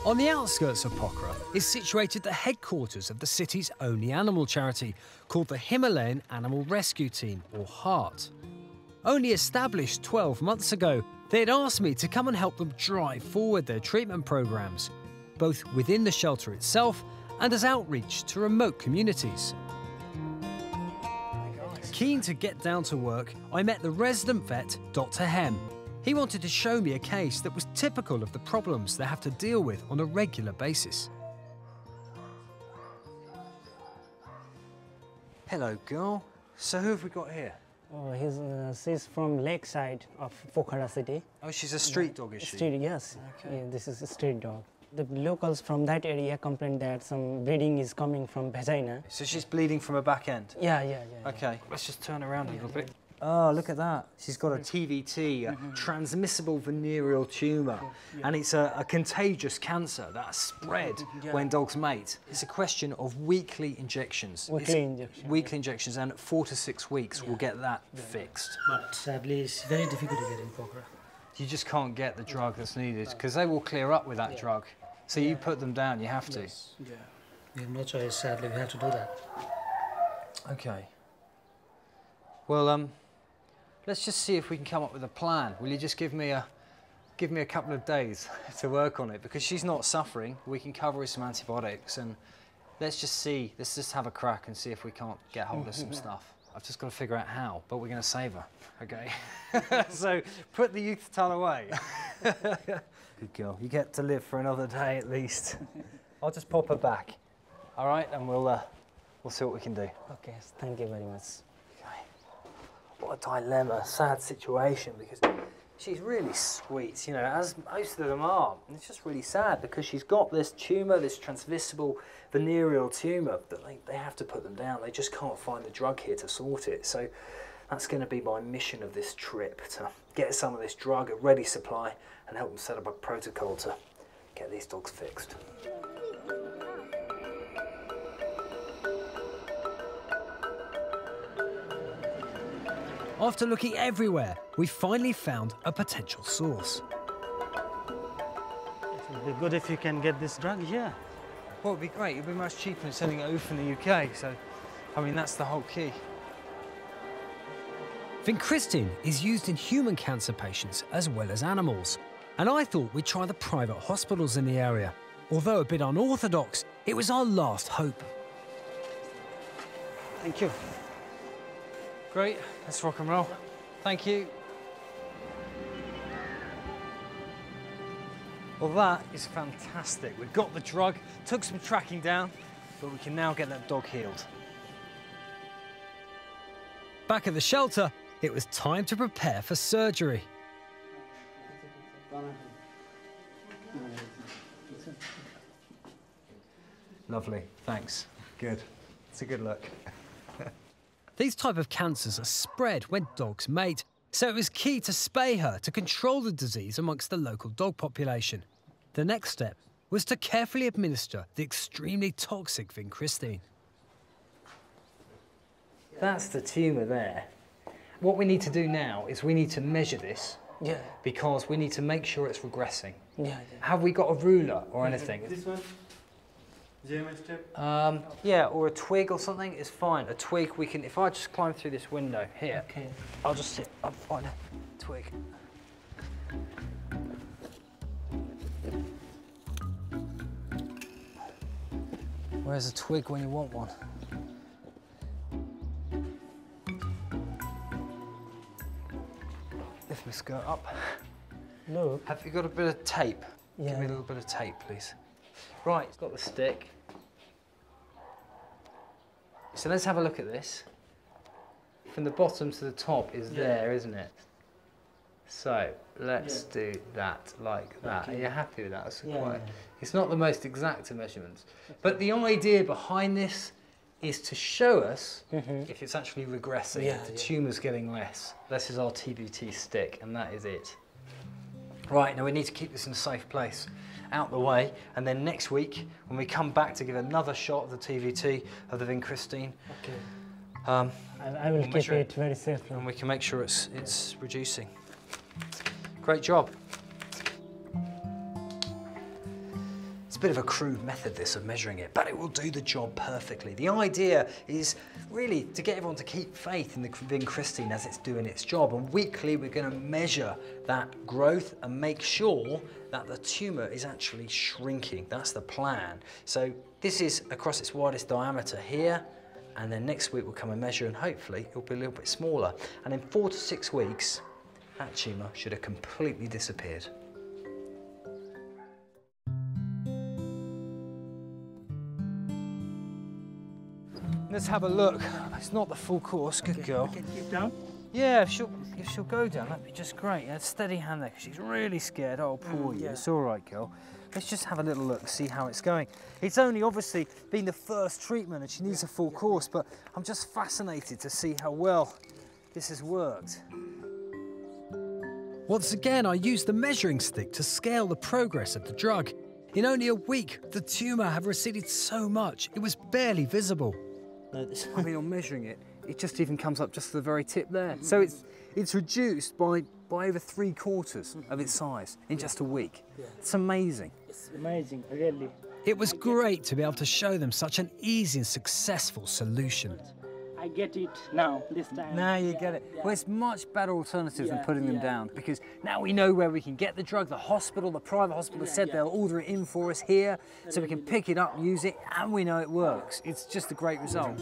On the outskirts of Pokhara is situated the headquarters of the city's only animal charity, called the Himalayan Animal Rescue Team, or HART. Only established 12 months ago, they had asked me to come and help them drive forward their treatment programs, both within the shelter itself and as outreach to remote communities. Keen to get down to work, I met the resident vet, Dr. Hem. He wanted to show me a case that was typical of the problems they have to deal with on a regular basis. Hello, girl. So who have we got here? Oh, she's from lakeside of Pokhara city. Oh, she's a street dog, is she? Street, yes. Okay. Yeah, this is a street dog. The locals from that area complained that some bleeding is coming from vagina. So she's bleeding from her back end? Yeah. Okay, let's just turn around a little bit. Oh, look at that. She's got a TVT, a transmissible venereal tumour, and it's a contagious cancer that spread when dogs mate. It's a question of weekly injections. Weekly injections, and 4 to 6 weeks we'll get that fixed. But sadly, it's very difficult to get in Pokhara. You just can't get the drug that's needed, because they will clear up with that drug. So you put them down, you have to. Yes. Yeah. We have no choice, sadly, we have to do that. Okay. Well, let's just see if we can come up with a plan. Will you just give me a couple of days to work on it? Because she's not suffering. We can cover with some antibiotics, and let's just have a crack and see if we can't get hold of some stuff. I've just got to figure out how, but we're going to save her, okay? So put the youth tunnel away. Good girl. You get to live for another day at least. I'll just pop her back, all right? And we'll see what we can do. Okay, thank you very much. What a dilemma, sad situation, because she's really sweet, you know, as most of them are. And it's just really sad because she's got this tumour, this transmissible venereal tumour, that they have to put them down. They just can't find the drug here to sort it. So that's going to be my mission of this trip, to get some of this drug at ready supply and help them set up a protocol to get these dogs fixed. After looking everywhere, we finally found a potential source. It would be good if you can get this drug here. Well, it'd be great. It'd be much cheaper than sending it over from the UK. So, I mean, that's the whole key. Vincristine is used in human cancer patients as well as animals. And I thought we'd try the private hospitals in the area. Although a bit unorthodox, it was our last hope. Thank you. Great, let's rock and roll. Thank you. Well, that is fantastic. We've got the drug, took some tracking down, but we can now get that dog healed. Back at the shelter, it was time to prepare for surgery. Lovely, thanks. Good. It's a good look. These type of cancers are spread when dogs mate, so it was key to spay her to control the disease amongst the local dog population. The next step was to carefully administer the extremely toxic vincristine. That's the tumour there. What we need to do now is we need to measure this, because we need to make sure it's regressing. Have we got a ruler or anything? This one? Step? Yeah, or a twig or something is fine. A twig, we can, if I just climb through this window here, I'll just sit up on a twig. Where's a twig when you want one? Lift my skirt up. Look. Have you got a bit of tape? Give me a little bit of tape, please. Right, it's got the stick. So let's have a look at this. From the bottom to the top is there, isn't it? So let's do that like that. Are you happy with that? It's not the most exact of measurements. But the idea behind this is to show us if it's actually regressing, if the tumour's getting less. This is our TVT stick, and that is it. Right, now we need to keep this in a safe place, out the way, and then next week, when we come back to give another shot of the TVT, of the vincristine, I will keep it very safe. And we can make sure it's reducing. It's a bit of a crude method, this, of measuring it, but it will do the job perfectly. The idea is really to get everyone to keep faith in the vincristine as it's doing its job, and weekly we're going to measure that growth and make sure that the tumour is actually shrinking. That's the plan. So this is across its widest diameter here, and then next week we'll come and measure, and hopefully it'll be a little bit smaller. And in 4 to 6 weeks, that tumour should have completely disappeared. Let's have a look. It's not the full course. Good girl. Can keep down. Yeah, if she'll go down, that'd be just great. Yeah, steady hand there, 'cause she's really scared. Oh, poor you. yeah. It's all right, girl. Let's just have a little look, see how it's going. It's only obviously been the first treatment and she needs a full course, but I'm just fascinated to see how well this has worked. Once again, I used the measuring stick to scale the progress of the drug. In only a week, the tumour had receded so much, it was barely visible. I mean, on measuring it, it just even comes up just to the very tip there. So it's reduced by over 3/4 of its size in just a week. It's amazing. It's amazing, really. It was great to be able to show them such an easy and successful solution. I get it now, this time. Now you get it. Well, it's much better alternative than putting them down, because now we know where we can get the drug. The hospital, the private hospital said they'll order it in for us here, so we can pick it up, use it, and we know it works. It's just a great result.